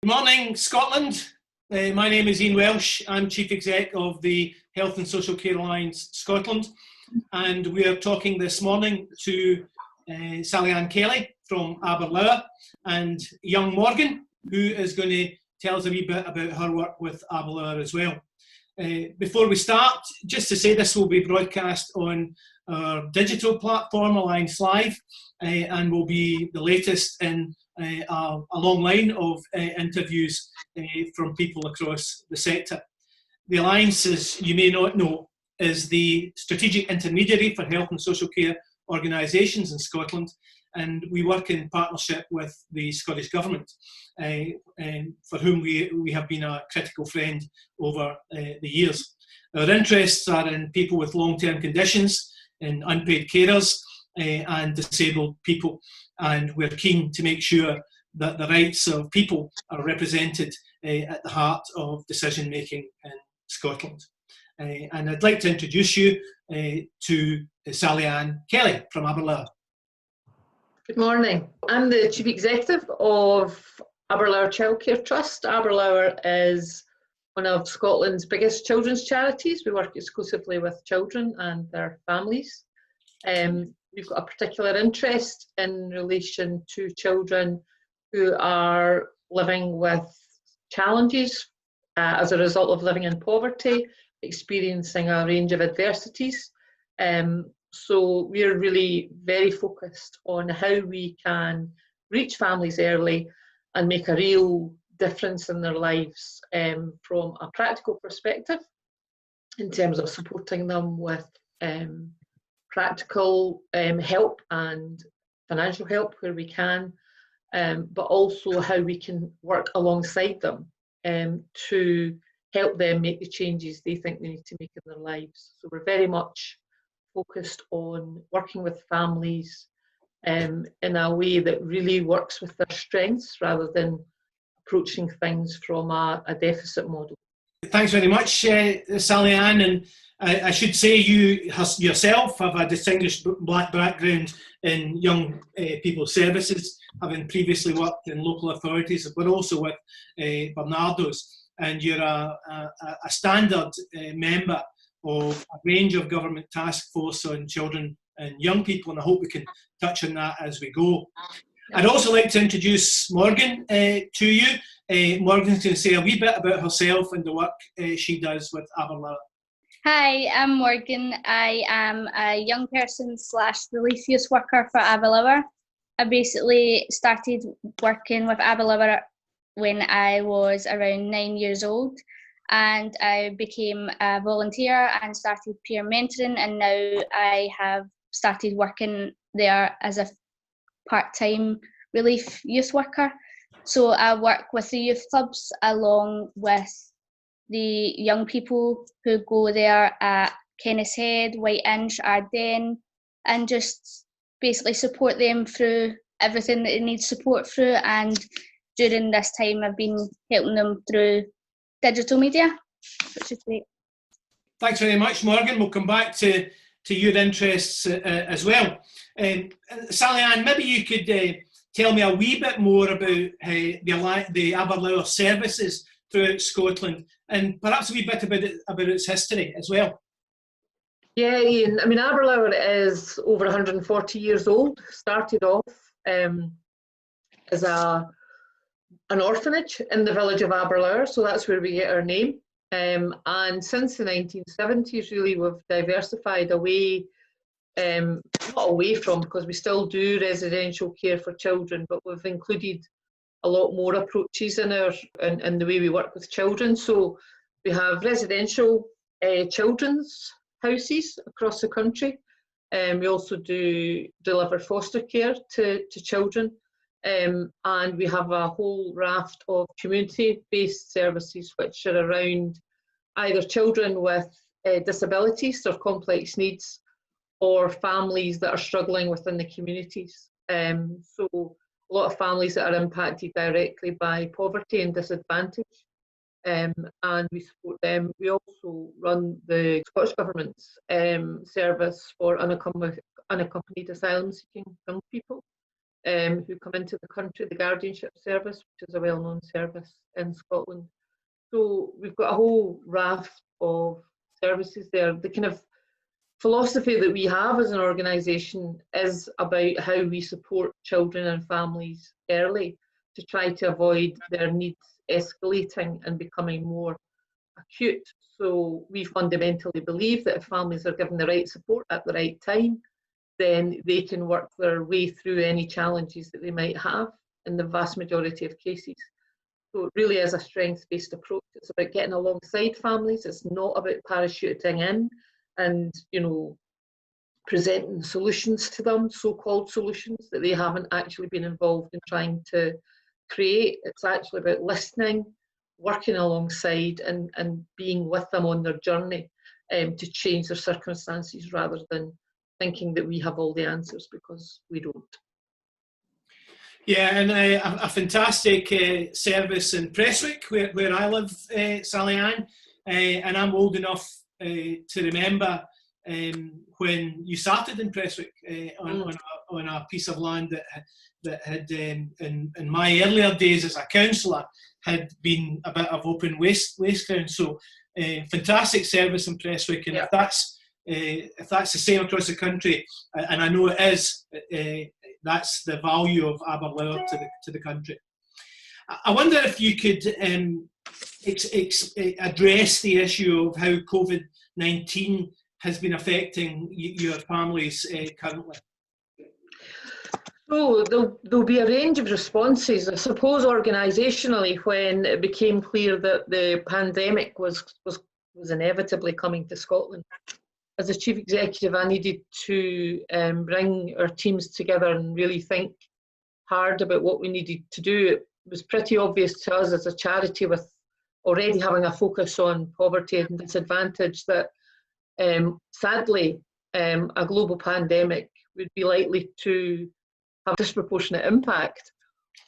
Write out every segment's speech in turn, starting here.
Good morning, Scotland. My name is Ian Welsh. I'm Chief Exec of the Health and Social Care Alliance Scotland, and we are talking this morning to SallyAnn Kelly from Aberlour and young Morgan, who is going to tell us a wee bit about her work with Aberlour as well. Before we start, just to say this will be broadcast on our digital platform, Alliance Live, and will be the latest in a long line of interviews from people across the sector. The Alliance, as you may not know, is the strategic intermediary for health and social care organisations in Scotland, and we work in partnership with the Scottish Government, for whom we have been a critical friend over the years. Our interests are in people with long-term conditions, in unpaid carers and disabled people, and we're keen to make sure that the rights of people are represented at the heart of decision making in Scotland. And I'd like to introduce you to SallyAnn Kelly from Aberlour. Good morning. I'm the Chief Executive of Aberlour Childcare Trust. Aberlour is one of Scotland's biggest children's charities. We work exclusively with children and their families. We've got a particular interest in relation to children who are living with challenges as a result of living in poverty, experiencing a range of adversities. So we're really very focused on how we can reach families early and make a real difference in their lives from a practical perspective, in terms of supporting them with practical help and financial help where we can, but also how we can work alongside them to help them make the changes they think they need to make in their lives. So we're very much focused on working with families in a way that really works with their strengths rather than approaching things from a deficit model. Thanks very much, SallyAnn, and I should say you yourself have a distinguished black background in young people services, having previously worked in local authorities, but also with Barnardo's, and you're a standard member of a range of government task force on children and young people, and I hope we can touch on that as we go. I'd also like to introduce Morgan to you. Morgan's going to say a wee bit about herself and the work she does with Aberlour. Hi, I'm Morgan. I am a young person / relief youth worker for Aberlour. I basically started working with Aberlour when I was around 9 years old, and I became a volunteer and started peer mentoring, and now I have started working there as a part-time relief youth worker. So I work with the youth clubs along with the young people who go there at Kennishead, White Inch, Ardennes, and just basically support them through everything that they need support through. And during this time I've been helping them through digital media, which is great. Thanks very much, Morgan. We'll come back to your interests as well. SallyAnn, maybe you could tell me a wee bit more about the Aberlour services throughout Scotland, and perhaps a wee bit about its history as well. Yeah, Ian. I mean, Aberlour is over 140 years old. Started off as an orphanage in the village of Aberlour, so that's where we get our name. And since the 1970s, really, we've diversified away, not away from, because we still do residential care for children, but we've included a lot more approaches in the way we work with children. So we have residential children's houses across the country. We also do deliver foster care to children. And we have a whole raft of community-based services which are around either children with disabilities or complex needs, or families that are struggling within the communities. So a lot of families that are impacted directly by poverty and disadvantage, and we support them. We also run the Scottish Government's service for unaccompanied asylum-seeking young people. who come into the country, the guardianship service, which is a well-known service in Scotland. So we've got a whole raft of services there. The kind of philosophy that we have as an organisation is about how we support children and families early to try to avoid their needs escalating and becoming more acute. So we fundamentally believe that if families are given the right support at the right time, then they can work their way through any challenges that they might have in the vast majority of cases. So it really is a strengths-based approach. It's about getting alongside families. It's not about parachuting in and, you know, presenting solutions to them, so-called solutions that they haven't actually been involved in trying to create. It's actually about listening, working alongside and being with them on their journey to change their circumstances, rather than thinking that we have all the answers, because we don't. Yeah, and a fantastic service in Prestwick, where I live, SallyAnn, and I'm old enough to remember when you started in Prestwick on a piece of land that had, in my earlier days as a councillor, had been a bit of open waste ground. So fantastic service in Prestwick, and if that's the same across the country, and I know it is, that's the value of Aberlour to the country. I wonder if you could address the issue of how COVID-19 has been affecting your families currently. So there'll be a range of responses. I suppose organisationally, when it became clear that the pandemic was inevitably coming to Scotland, as a chief executive, I needed to bring our teams together and really think hard about what we needed to do. It was pretty obvious to us as a charity, with already having a focus on poverty and disadvantage, that sadly a global pandemic would be likely to have disproportionate impact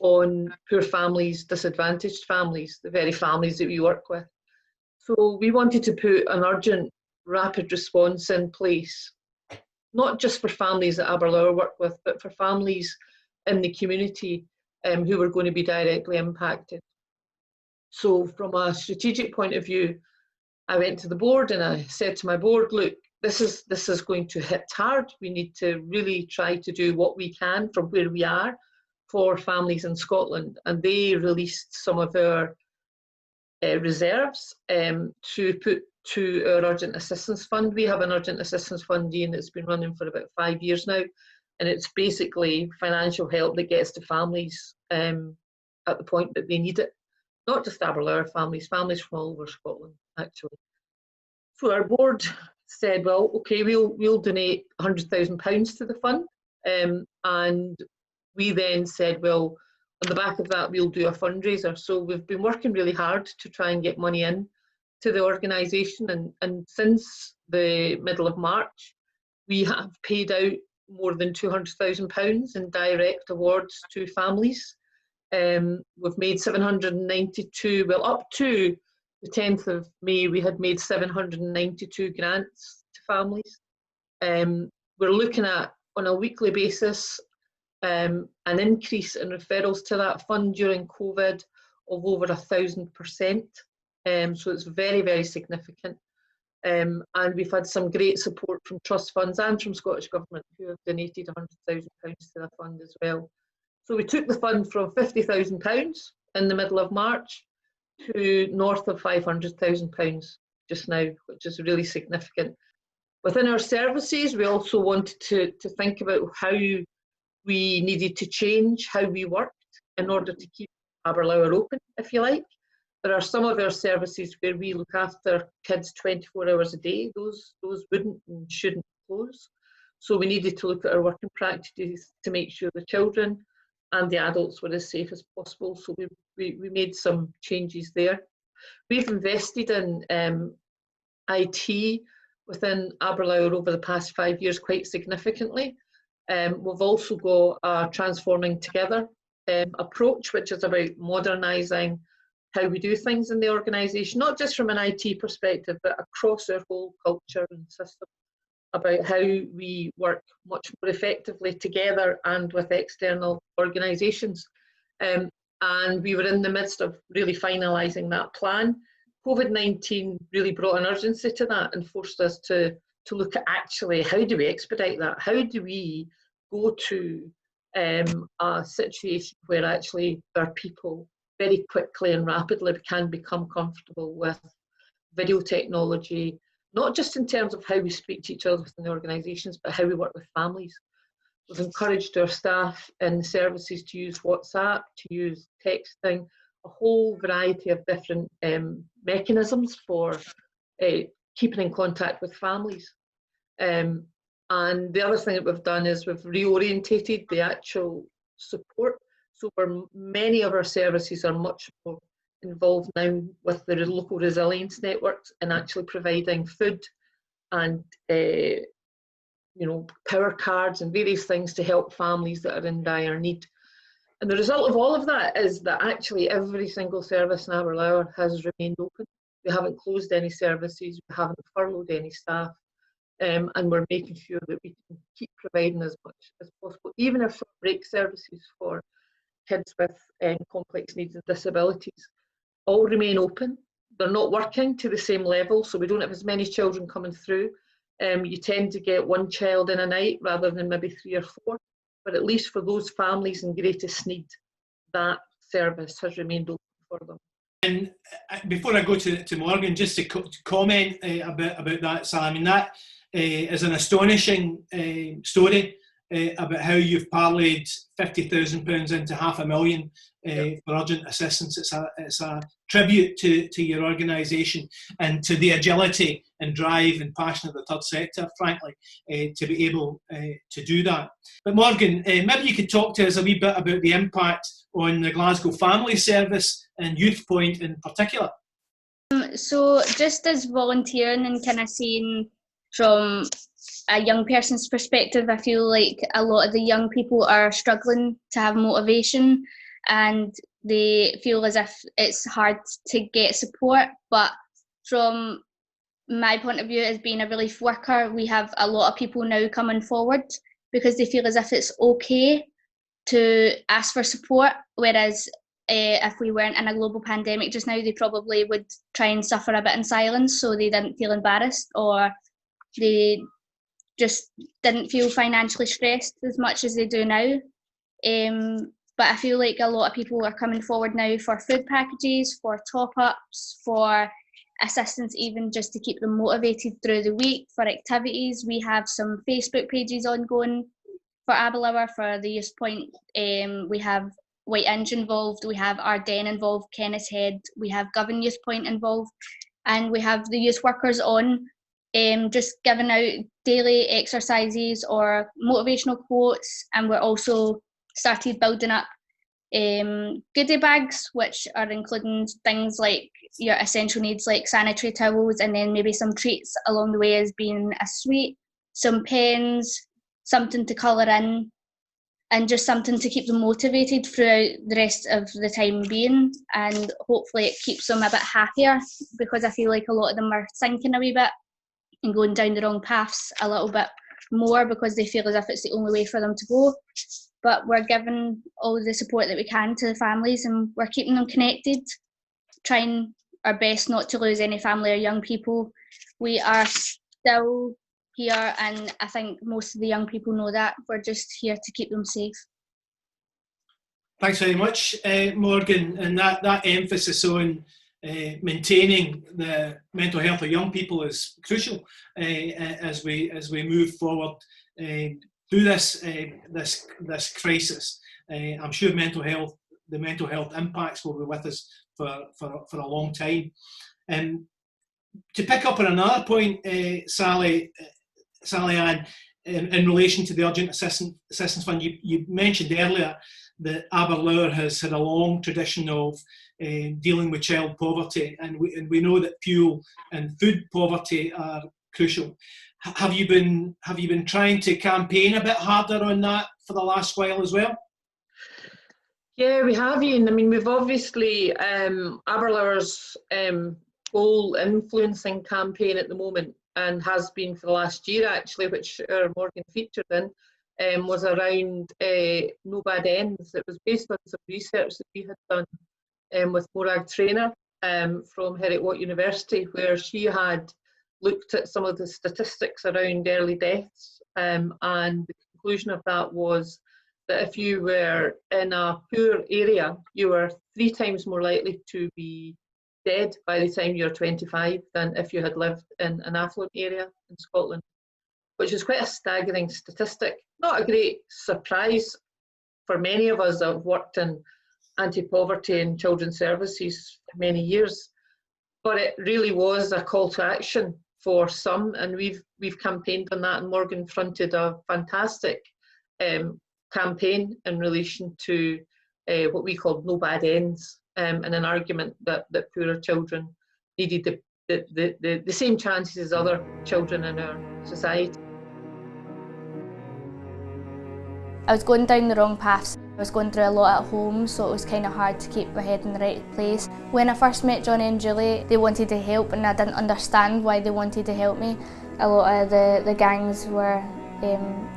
on poor families, disadvantaged families, the very families that we work with. So we wanted to put an urgent, rapid response in place, not just for families that Aberlour work with, but for families in the community who were going to be directly impacted. So from a strategic point of view, I went to the board and I said to my board, look, this is going to hit hard. We need to really try to do what we can from where we are for families in Scotland. And they released some of our reserves to put to our Urgent Assistance Fund. We have an Urgent Assistance Fund, Ian, that's been running for about 5 years now, and it's basically financial help that gets to families at the point that they need it. Not just Aberlour families from all over Scotland, actually. So our board said, well, okay, we'll donate £100,000 to the fund, and we then said, well, on the back of that, we'll do a fundraiser. So we've been working really hard to try and get money in to the organisation, and since the middle of March, we have paid out more than £200,000 in direct awards to families. We've made 792, well, up to the 10th of May, we had made 792 grants to families. We're looking at, on a weekly basis, an increase in referrals to that fund during COVID of over 1,000%. So it's very, very significant. And we've had some great support from trust funds and from Scottish Government, who have donated £100,000 to the fund as well. So we took the fund from £50,000 in the middle of March to north of £500,000 just now, which is really significant. Within our services, we also wanted to think about how we needed to change how we worked in order to keep Aberlour open, if you like. There are some of our services where we look after kids 24 hours a day. Those wouldn't and shouldn't close. So we needed to look at our working practices to make sure the children and the adults were as safe as possible. So we made some changes there. We've invested in IT within Aberlour over the past 5 years quite significantly. We've also got a Transforming Together approach, which is about modernising how we do things in the organisation, not just from an IT perspective, but across our whole culture and system about how we work much more effectively together and with external organisations. And we were in the midst of really finalising that plan. COVID-19 really brought an urgency to that and forced us to look at actually how do we expedite that? How do we go to a situation where actually our people very quickly and rapidly can become comfortable with video technology, not just in terms of how we speak to each other within the organisations, but how we work with families. We've encouraged our staff in the services to use WhatsApp, to use texting, a whole variety of different mechanisms for keeping in contact with families. And the other thing that we've done is we've reorientated the actual support. So where many of our services are much more involved now with the local resilience networks and actually providing food and power cards and various things to help families that are in dire need. And the result of all of that is that actually every single service in Aberlour has remained open. We haven't closed any services, we haven't furloughed any staff, and we're making sure that we can keep providing as much as possible, even our short break services for kids with complex needs and disabilities all remain open. They're not working to the same level, so we don't have as many children coming through. You tend to get one child in a night rather than maybe 3 or 4, but at least for those families in greatest need, that service has remained open for them. And before I go to Morgan, just to comment about that, Sally, I mean, that is an astonishing story about how you've parlayed £50,000 into £500,000 for urgent assistance. It's a tribute to your organisation and to the agility and drive and passion of the third sector, frankly, to be able to do that. But Morgan, maybe you could talk to us a wee bit about the impact on the Glasgow Family Service and Youth Point in particular. So just as volunteering and kind of seeing from a young person's perspective, I feel like a lot of the young people are struggling to have motivation and they feel as if it's hard to get support. But from my point of view as being a relief worker, we have a lot of people now coming forward because they feel as if it's okay to ask for support, whereas if we weren't in a global pandemic just now, they probably would try and suffer a bit in silence so they didn't feel embarrassed, or they just didn't feel financially stressed as much as they do now. But I feel like a lot of people are coming forward now for food packages, for top-ups, for assistance even just to keep them motivated through the week, for activities. We have some Facebook pages ongoing for Aberlour, for the Youth Point. We have White Inch involved, we have Ardennes involved, Kennishead, we have Govan Youth Point involved, and we have the youth workers on just giving out daily exercises or motivational quotes. And we're also started building up goodie bags, which are including things like your essential needs like sanitary towels, and then maybe some treats along the way as being a sweet, some pens, something to colour in, and just something to keep them motivated throughout the rest of the time being. And hopefully it keeps them a bit happier, because I feel like a lot of them are sinking a wee bit and going down the wrong paths a little bit more because they feel as if it's the only way for them to go. But we're giving all the support that we can to the families, and we're keeping them connected, trying our best not to lose any family or young people. We are still here, and I think most of the young people know that. We're just here to keep them safe. Thanks very much, Morgan. And that emphasis on maintaining the mental health of young people is crucial as we move forward through this crisis. I'm sure the mental health impacts will be with us for a long time. To pick up on another point, SallyAnn, in relation to the Urgent Assistance Fund, you mentioned earlier that Aberlour has had a long tradition of dealing with child poverty, and we know that fuel and food poverty are crucial. Have you been trying to campaign a bit harder on that for the last while as well? Yeah, we have, Ian. I mean, we've obviously Aberlour's goal influencing campaign at the moment and has been for the last year actually, which our Morgan featured in, was around no bad ends. It was based on some research that we had done with Morag Trainer from Heriot-Watt University, where she had looked at some of the statistics around early deaths, and the conclusion of that was that if you were in a poor area, you were 3 times more likely to be dead by the time you're 25 than if you had lived in an affluent area in Scotland, which is quite a staggering statistic. Not a great surprise for many of us that have worked in anti-poverty and children's services for many years, but it really was a call to action for some, and we've campaigned on that, and Morgan fronted a fantastic campaign in relation to what we called no bad ends, and an argument that poorer children needed the same chances as other children in our society. I was going down the wrong paths. I was going through a lot at home, so it was kind of hard to keep my head in the right place. When I first met Johnny and Julie, they wanted to help, and I didn't understand why they wanted to help me. A lot of the gangs were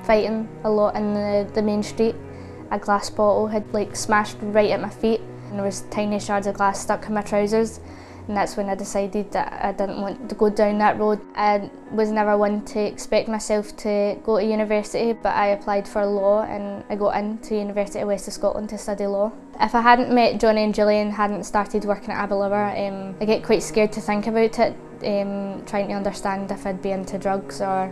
fighting a lot in the main street. A glass bottle had smashed right at my feet, and there was tiny shards of glass stuck in my trousers. And that's when I decided that I didn't want to go down that road. I was never one to expect myself to go to university, but I applied for law and I got into University of West of Scotland to study law. If I hadn't met Johnny and Julie and hadn't started working at Aberlour, I get quite scared to think about it, trying to understand if I'd be into drugs or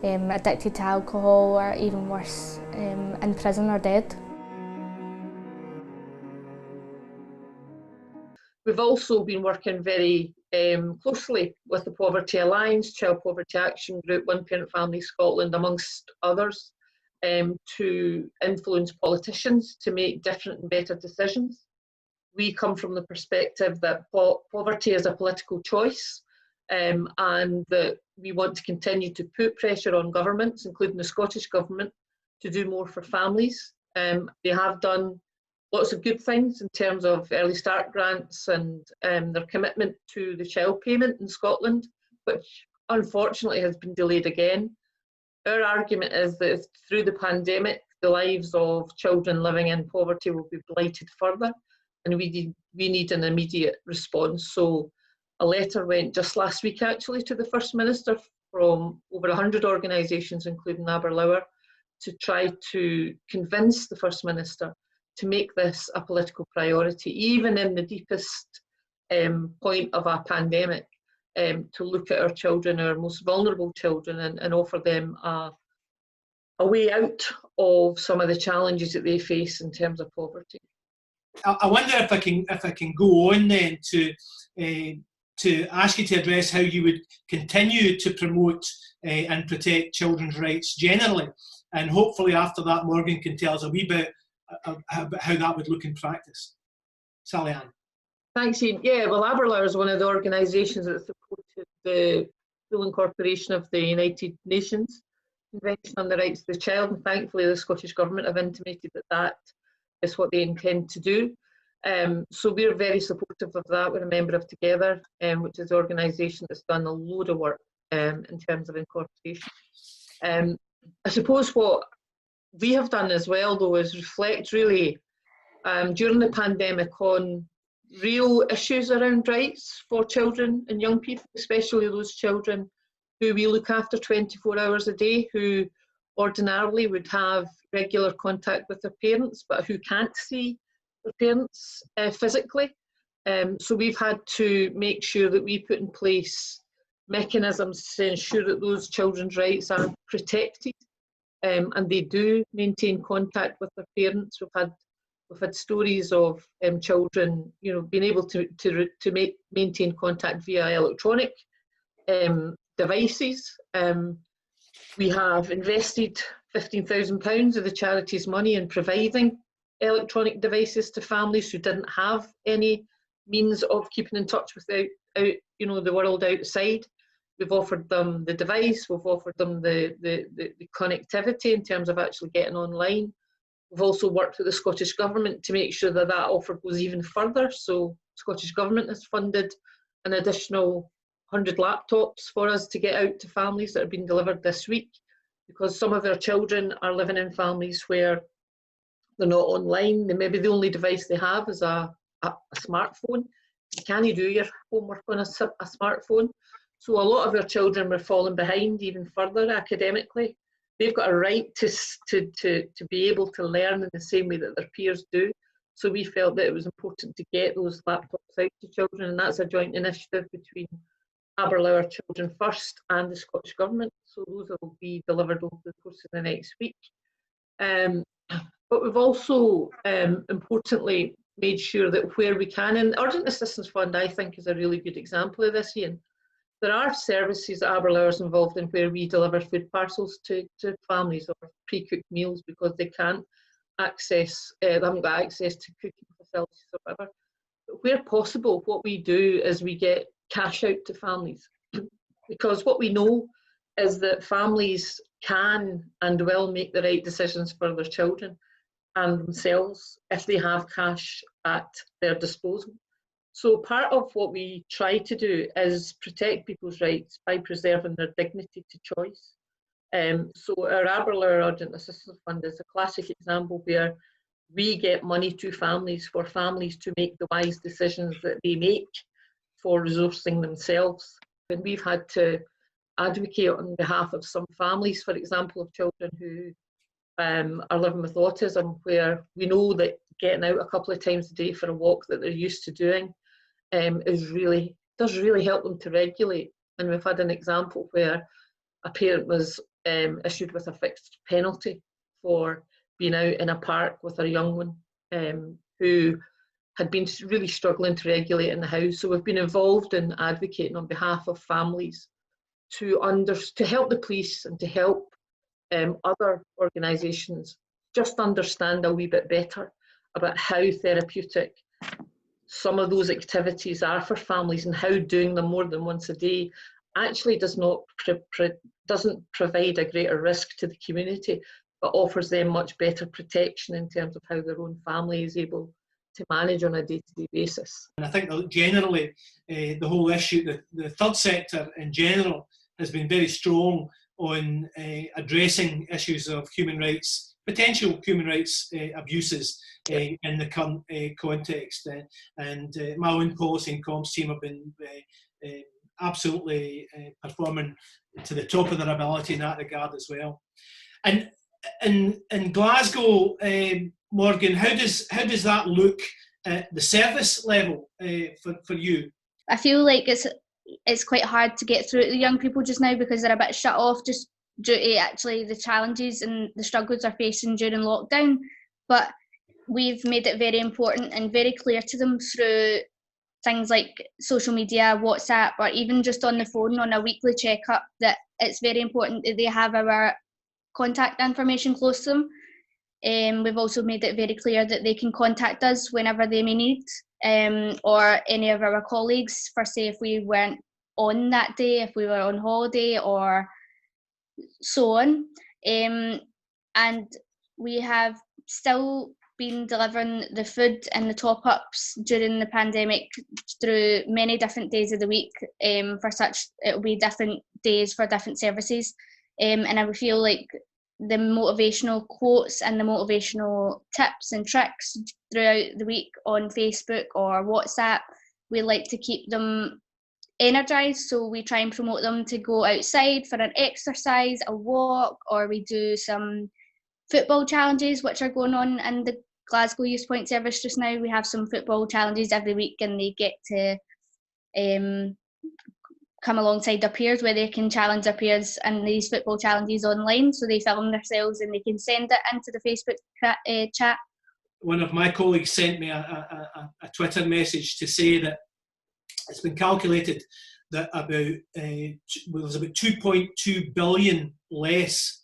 addicted to alcohol, or even worse, in prison or dead. We've also been working very closely with the Poverty Alliance, Child Poverty Action Group, One Parent Family Scotland, amongst others, to influence politicians to make different and better decisions. We come from the perspective that poverty is a political choice, and that we want to continue to put pressure on governments, including the Scottish Government, to do more for families. They have done lots of good things in terms of early start grants and their commitment to the child payment in Scotland, which unfortunately has been delayed again. Our argument is that through the pandemic, the lives of children living in poverty will be blighted further, and we need an immediate response. So a letter went just last week actually to the First Minister from over 100 organisations, including Aberlour, to try to convince the First Minister to make this a political priority, even in the deepest point of a pandemic, to look at our children, our most vulnerable children, and offer them a way out of some of the challenges that they face in terms of poverty. I wonder if I can go on then to ask you to address how you would continue to promote and protect children's rights generally, and hopefully after that Morgan can tell us a wee bit about how that would look in practice. SallyAnn. Thanks, Ian. Yeah, well, Aberlour is one of the organisations that supported the full incorporation of the United Nations Convention on the Rights of the Child, and thankfully the Scottish Government have intimated that that is what they intend to do. So we're very supportive of that. We're a member of Together, which is an organisation that's done a load of work in terms of incorporation. I suppose what we have done as well, though, is reflect really during the pandemic on real issues around rights for children and young people, especially those children who we look after 24 hours a day, who ordinarily would have regular contact with their parents, but who can't see their parents physically. So we've had to make sure that we put in place mechanisms to ensure that those children's rights are protected. And they do maintain contact with their parents. We've had stories of children, being able to maintain contact via electronic devices. We have invested £15,000 of the charity's money in providing electronic devices to families who didn't have any means of keeping in touch with the world outside. We've offered them the device, we've offered them the connectivity in terms of actually getting online. We've also worked with the Scottish Government to make sure that that offer goes even further. So the Scottish Government has funded an additional 100 laptops for us to get out to families that are being delivered this week, because some of our children are living in families where they're not online. Maybe the only device they have is a smartphone. You can't do your homework on a smartphone. So a lot of our children were falling behind even further academically. They've got a right to be able to learn in the same way that their peers do. So we felt that it was important to get those laptops out to children, and that's a joint initiative between Aberlour Children First and the Scottish Government. So those will be delivered over the course of the next week. But we've also importantly made sure that where we can, and Urgent Assistance Fund I think is a really good example of this, Ian. There are services that Aberlour is involved in where we deliver food parcels to families or pre-cooked meals because they can't access, they haven't got access to cooking facilities or whatever. But where possible, what we do is we get cash out to families because what we know is that families can and will make the right decisions for their children and themselves if they have cash at their disposal. So part of what we try to do is protect people's rights by preserving their dignity to choice. So our Aberlour Urgent Assistance Fund is a classic example where we get money to families for families to make the wise decisions that they make for resourcing themselves. And we've had to advocate on behalf of some families, for example, of children who are living with autism, where we know that getting out a couple of times a day for a walk that they're used to doing does really help them to regulate. And we've had an example where a parent was issued with a fixed penalty for being out in a park with a young one who had been really struggling to regulate in the house. So we've been involved in advocating on behalf of families to help the police and to help other organisations just understand a wee bit better about how therapeutic some of those activities are for families and how doing them more than once a day actually doesn't provide a greater risk to the community, but offers them much better protection in terms of how their own family is able to manage on a day-to-day basis. And I think that generally the whole issue, the third sector in general, has been very strong on addressing issues of human rights, potential human rights abuses in the current context. And my own policy and comms team have been absolutely performing to the top of their ability in that regard as well. And in Glasgow, Morgan, how does that look at the service level for you? I feel like it's quite hard to get through to the young people just now because they're a bit shut off just due to actually the challenges and the struggles they're facing during lockdown. But we've made it very important and very clear to them through things like social media, WhatsApp, or even just on the phone on a weekly checkup that it's very important that they have our contact information close to them. We've also made it very clear that they can contact us whenever they may need, or any of our colleagues for, say, if we weren't on that day, if we were on holiday or so on. And we have still been delivering the food and the top-ups during the pandemic through many different days of the week. For such, it'll be different days for different services. And I would feel like the motivational quotes and the motivational tips and tricks throughout the week on Facebook or WhatsApp, we like to keep them energized, so we try and promote them to go outside for an exercise, a walk, or we do some football challenges which are going on in the Glasgow Youth Point service just now. We have some football challenges every week and they get to come alongside their peers where they can challenge their peers in these football challenges online. So they film themselves and they can send it into the Facebook chat. One of my colleagues sent me a Twitter message to say that it's been calculated that there's about 2.2 billion less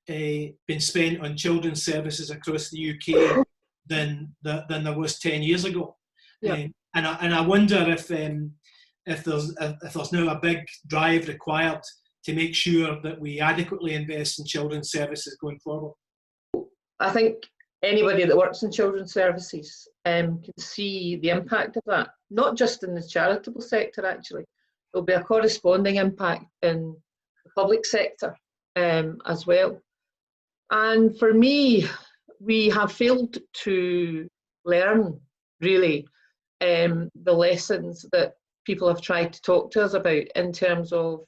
been spent on children's services across the UK than there was 10 years ago. Yeah. And I wonder if there's now a big drive required to make sure that we adequately invest in children's services going forward. I think anybody that works in children's services can see the impact of that, not just in the charitable sector actually. there'll be a corresponding impact in the public sector as well. And for me, we have failed to learn, really, the lessons that people have tried to talk to us about in terms of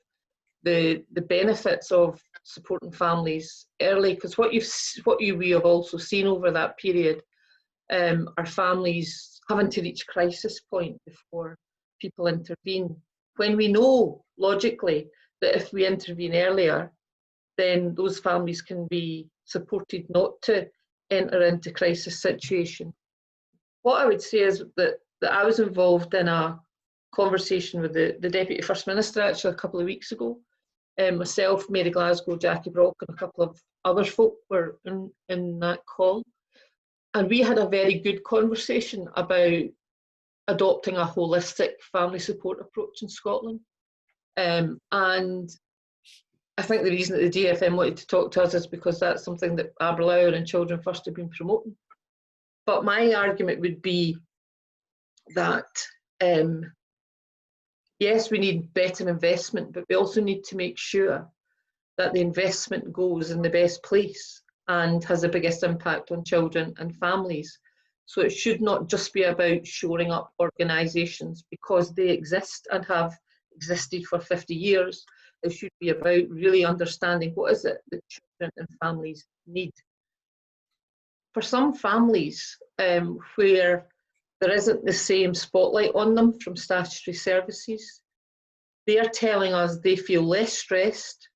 the benefits of supporting families early. Because we have also seen over that period are families having to reach crisis point before people intervene. When we know logically that if we intervene earlier, then those families can be supported not to enter into crisis situation. What I would say is that I was involved in a conversation with the Deputy First Minister actually a couple of weeks ago. Myself, Mary Glasgow, Jackie Brock and a couple of other folk were in that call. And we had a very good conversation about adopting a holistic family support approach in Scotland. And I think the reason that the DFM wanted to talk to us is because that's something that Aberlour and Children First have been promoting. But my argument would be that, yes, we need better investment, but we also need to make sure that the investment goes in the best place and has the biggest impact on children and families. So it should not just be about shoring up organisations because they exist and have existed for 50 years. It should be about really understanding what is it that children and families need. For some families where there isn't the same spotlight on them from statutory services, they are telling us they feel less stressed,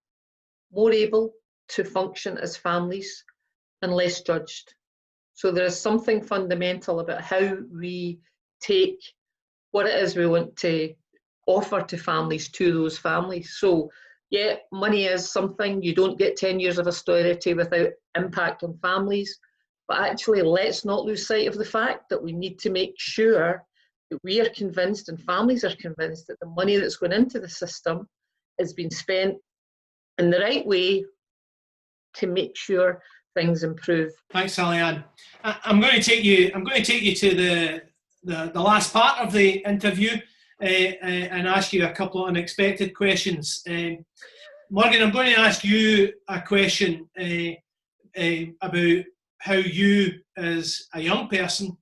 more able to function as families, and less judged. So there is something fundamental about how we take what it is we want to offer to families to those families. So yeah, money is something. You don't get 10 years of austerity without impact on families. But actually, let's not lose sight of the fact that we need to make sure that we are convinced and families are convinced that the money that's going into the system is being spent in the right way to make sure things improve. Thanks, SallyAnn. I'm going to take you to the last part of the interview and ask you a couple of unexpected questions. Morgan, I'm going to ask you a question about how you, as a young person,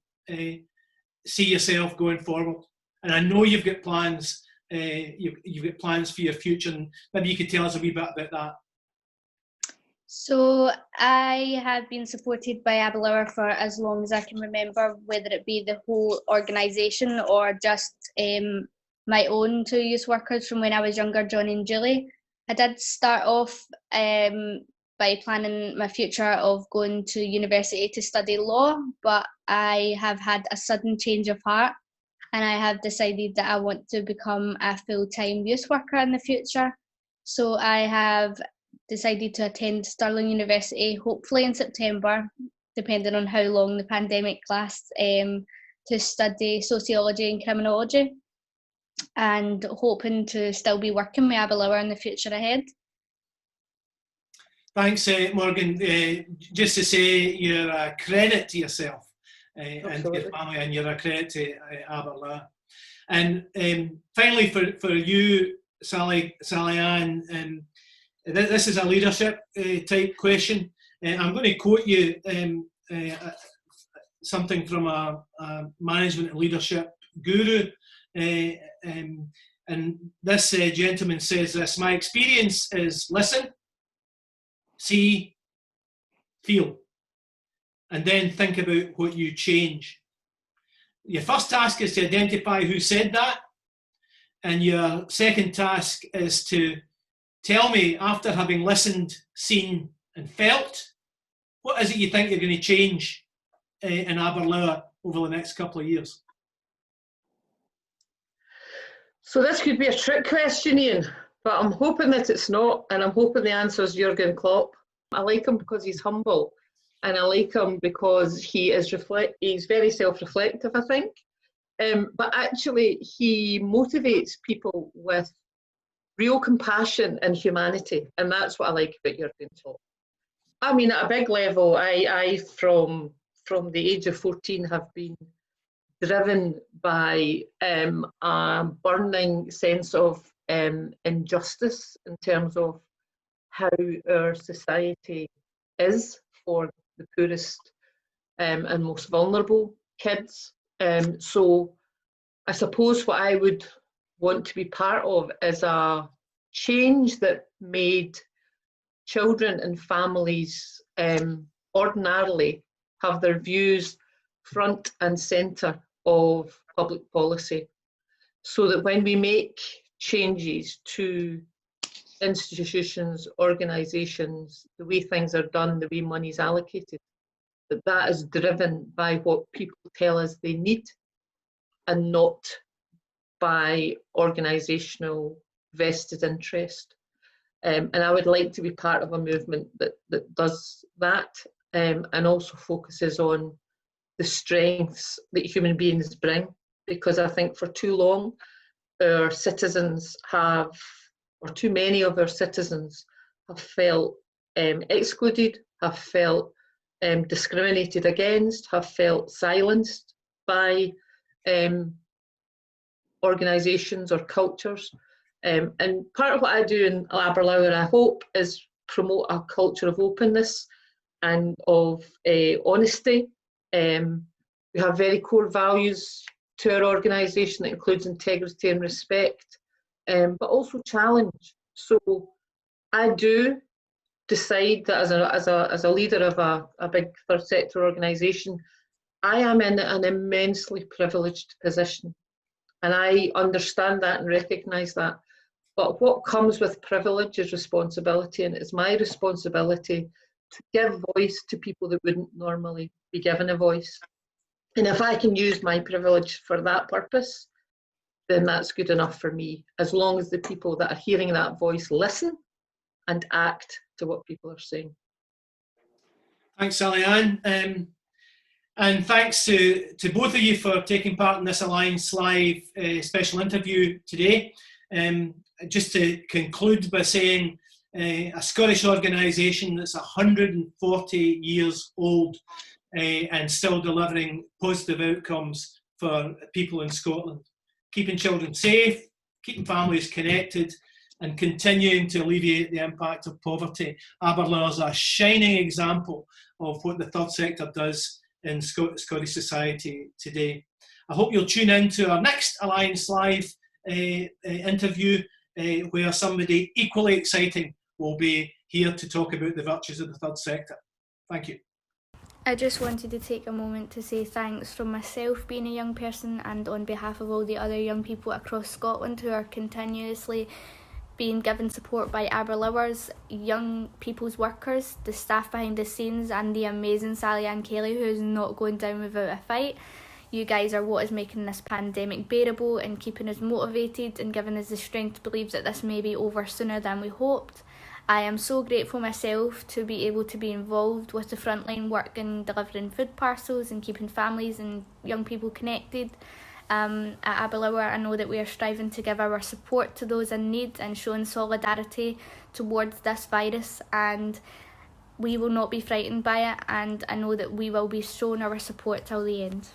see yourself going forward. And I know you've got plans. You've got plans for your future, and maybe you could tell us a wee bit about that. So I have been supported by Aberlour for as long as I can remember, whether it be the whole organisation or just my own 2 youth workers from when I was younger, John and Julie. I did start off by planning my future of going to university to study law, but I have had a sudden change of heart and I have decided that I want to become a full-time youth worker in the future. So I have decided to attend Stirling University, hopefully in September, depending on how long the pandemic lasts, to study sociology and criminology, and hoping to still be working with Aberlour in the future ahead. Thanks, Morgan. Just to say, you're a credit to yourself and to your family, and you're a credit to Aberlour. And finally, for you, SallyAnn, this is a leadership type question. I'm going to quote you something from a management and leadership guru. And this gentleman says this: my experience is listen, see, feel, and then think about what you change. Your first task is to identify who said that, and your second task is to tell me, after having listened, seen and felt, what is it you think you're going to change in Aberlour over the next couple of years? So this could be a trick question, Ian, but I'm hoping that it's not, and I'm hoping the answer is Jurgen Klopp. I like him because he's humble, and I like him because he's very self-reflective, I think. But actually, he motivates people with real compassion and humanity, and that's what I like about Jurgen Klopp. I mean, at a big level, I from the age of 14 have been driven by a burning sense of injustice in terms of how our society is for the poorest and most vulnerable kids. So I suppose what I would want to be part of is a change that made children and families ordinarily have their views front and centre of public policy, so that when we make changes to institutions, organisations, the way things are done, the way money's allocated, that is driven by what people tell us they need and not by organisational vested interest. And I would like to be part of a movement that does that, and also focuses on the strengths that human beings bring, because I think for too long our citizens have, or too many of our citizens have felt excluded, have felt discriminated against, have felt silenced by organisations or cultures. And part of what I do in Aberlour, I hope, is promote a culture of openness and of honesty. We have very core values to our organisation that includes integrity and respect, but also challenge. So I do decide that as a leader of a big third sector organisation, I am in an immensely privileged position. And I understand that and recognise that. But what comes with privilege is responsibility, and it's my responsibility to give voice to people that wouldn't normally be given a voice. And if I can use my privilege for that purpose, then that's good enough for me, as long as the people that are hearing that voice listen and act to what people are saying. Thanks, SallyAnn. And thanks to both of you for taking part in this Alliance Live special interview today. Just to conclude by saying, a Scottish organisation that's 140 years old and still delivering positive outcomes for people in Scotland, keeping children safe, keeping families connected, and continuing to alleviate the impact of poverty. Aberlour is a shining example of what the third sector does in Scottish society today. I hope you'll tune in to our next Alliance Live interview, where somebody equally exciting will be here to talk about the virtues of the third sector. Thank you. I just wanted to take a moment to say thanks from myself being a young person, and on behalf of all the other young people across Scotland who are continuously being given support by Aberlour's young people's workers, the staff behind the scenes, and the amazing SallyAnn Kelly, who is not going down without a fight. You guys are what is making this pandemic bearable and keeping us motivated and giving us the strength to believe that this may be over sooner than we hoped. I am so grateful myself to be able to be involved with the frontline work in delivering food parcels and keeping families and young people connected. At Aberlour, I know that we are striving to give our support to those in need and showing solidarity towards this virus, and we will not be frightened by it, and I know that we will be showing our support till the end.